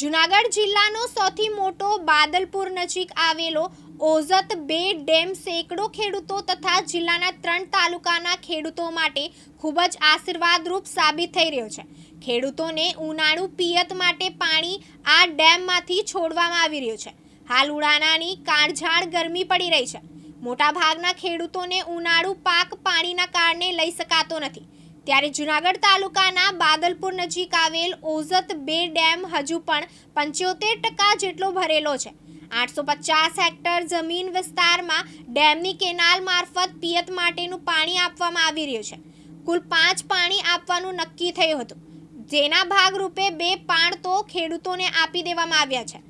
જૂનાગઢ જિલ્લાનો સૌથી મોટો બાદલપુર નજીક આવેલો ઓઝત બે ડેમ સેંકડો ખેડૂતો તથા જિલ્લાના 3 તાલુકાના ખેડૂતો માટે ખૂબ જ આશીર્વાદરૂપ સાબિત થઈ રહ્યો છે। ખેડૂતોને ઉનાળુ પિયત માટે પાણી આ ડેમમાંથી છોડવામાં આવી રહ્યું છે। હાલ ઉનાળાની કાળઝાળ ગરમી પડી રહી છે। મોટાભાગના ખેડૂતોને ઉનાળુ પાક પાણીના કારણે લઈ શકાતો નથી। ત્યારે જૂનાગઢ તાલુકાના બાદલપુર નજીક આવેલ ઓઝત બે ડેમ હજુ પણ 75% જેટલો ભરેલો છે। 850 હેક્ટર જમીન વિસ્તારમાં ડેમની કેનાલ મારફત પિયત માટેનું પાણી આપવામાં આવી રહ્યું છે। કુલ 5 પાણી આપવાનું નક્કી થયું હતું, જેના ભાગરૂપે 2 પાણ તો ખેડૂતોને આપી દેવામાં આવ્યા છે।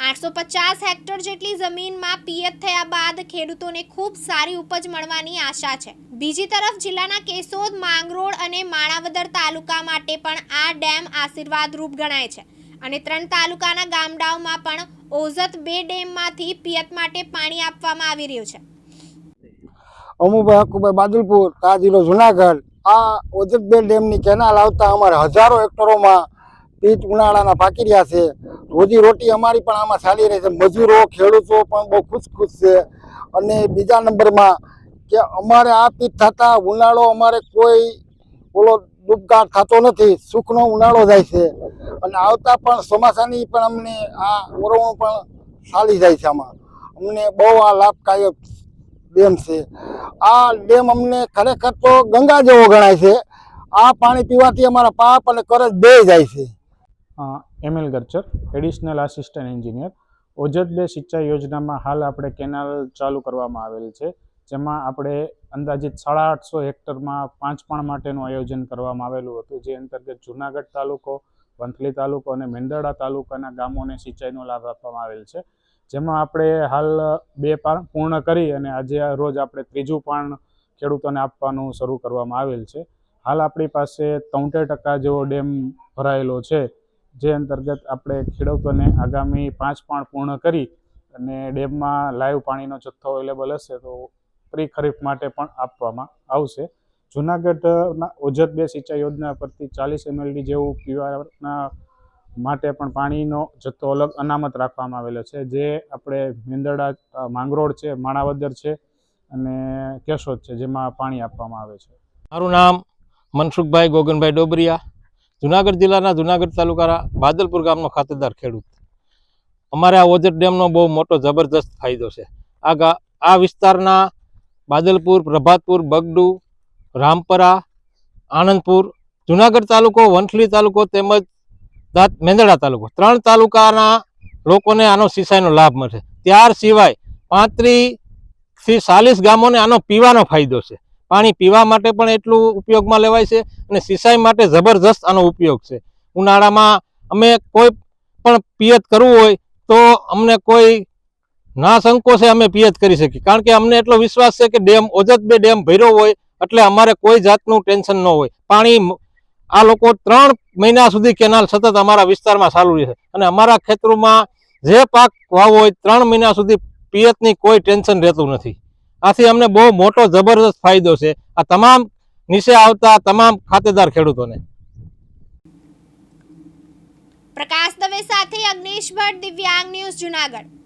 850 હેક્ટર જેટલી જમીનમાં પિયત થયા બાદ ખેડૂતોને ખૂબ સારી ઉપજ મળવાની આશા છે। બીજી તરફ જિલ્લાના કેશોદ, માંગરોળ અને માણાવદર તાલુકા માટે પણ આ ડેમ આશીર્વાદરૂપ ગણાય છે અને 3 તાલુકાના ગામડાઓમાં પણ ઓઝત બે ડેમમાંથી પિયત માટે પાણી આપવામાં આવી રહ્યું છે। અમુભાઈ હકુભાઈ બાદલપુર, આ જિલ્લો જુનાગઢ। આ ઓઝત બે ડેમની કેનાલ આવતા અમારે હજારો હેક્ટરોમાં પીચ ઉનાળાના પાકી રહ્યા છે। રોજી રોટી અમારી પણ આમાં ચાલી રહી છે। મજૂરો, ખેડૂતો પણ બહુ ખુશ છે। અને બીજા નંબરમાં કે અમારે આ પીચ થતા ઉનાળો અમારે કોઈ ઓલો ડૂબકાર થતો નથી, સુખનો ઉનાળો જાય છે। અને આવતા પણ ચોમાસાની પણ અમને આ ઓરવણું પણ ચાલી જાય છે। આમાં અમને બહુ આ લાભદાયક ડેમ છે। આ ડેમ અમને ખરેખર તો ગંગા જેવો ગણાય છે। આ પાણી પીવાથી અમારા પાપ અને કરજ બે જાય છે। M L Garchar, additional assistant engineer. Ojhat બે સિંચાઈ યોજનામાં હાલ આપણે કેનાલ ચાલુ કરવામાં આવેલ છે, જેમાં આપણે અંદાજિત 850 હેક્ટરમાં 5 પાણ માટેનું આયોજન કરવામાં આવેલું હતું, જે અંતર્ગત જૂનાગઢ તાલુકો, વંથલી તાલુકો અને મેંદરડા તાલુકાના ગામોને સિંચાઈનો લાભ આપવામાં આવેલ છે। જેમાં આપણે હાલ 2 પાણ પૂર્ણ કરી અને આજે રોજ આપણે 3જું પાણ ખેડૂતોને આપવાનું શરૂ કરવામાં આવેલ છે। હાલ આપણી પાસે 73% જેવો ડેમ ભરાયેલો છે, જે અંતર્ગત આપણે ખેડૂતોને આગામી 5 પાણ પૂર્ણ કરી અને ડેમમાં લાઈવ પાણીનો જથ્થો અવેલેબલ હશે તો પ્રી ખરીફ માટે પણ આપવામાં આવશે। જૂનાગઢના ઓઝત બે સિંચાઈ યોજના પરથી 40 MLD જેવું પીવાના માટે પણ પાણીનો જથ્થો અલગ અનામત રાખવામાં આવેલો છે, જે આપણે મેંદરડા, માંગરોળ છે, માણાવદર છે અને કેશોદ છે, જેમાં પાણી આપવામાં આવે છે। મારું નામ મનસુખભાઈ ગોગનભાઈ ડોબરિયા, જુનાગઢ જિલ્લાના જુનાગઢ તાલુકાના બાદલપુર ગામનો ખાતેદાર ખેડૂત। અમારે આ ઓઝત ડેમનો બહુ મોટો જબરદસ્ત ફાયદો છે। આ વિસ્તારના બાદલપુર, પ્રભાતપુર, બગડુ, રામપરા, આનંદપુર, જુનાગઢ તાલુકો, વંથલી તાલુકો તેમજ મેંદરડા તાલુકો 3 તાલુકાના લોકોને આનો સિંચાઈનો લાભ મળશે। ત્યાર સિવાય 35 થી 40 ગામોને આનો પીવાનો ફાયદો છે। પાણી પીવા માટે પણ એટલું ઉપયોગમાં લેવાય છે અને સિંચાઈ માટે જબરજસ્ત આનો ઉપયોગ છે। ઉનાળામાં અમે કોઈ પણ પિયત કરવું હોય તો અમને કોઈ ના સંકોચે અમે પિયત કરી શકીએ, કારણ કે અમને એટલો વિશ્વાસ છે કે ડેમ ઓઝત બે ડેમ ભર્યો હોય એટલે અમારે કોઈ જાતનું ટેન્શન ન હોય। પાણી આ લોકો 3 મહિના સુધી કેનાલ સતત અમારા વિસ્તારમાં ચાલુ રહેશે અને અમારા ખેતરોમાં જે પાક વાવો હોય 3 મહિના સુધી પિયતની કોઈ ટેન્શન રહેતું નથી। આથી અમને બહુ મોટો જબરદસ્ત ફાયદો છે આ તમામ નીચે આવતા તમામ ખાતેદાર ખેડૂતોને। પ્રકાશ દવે સાથે અગ્નેશ ભટ્ટ, દિવ્યાંગ ન્યૂઝ, જૂનાગઢ।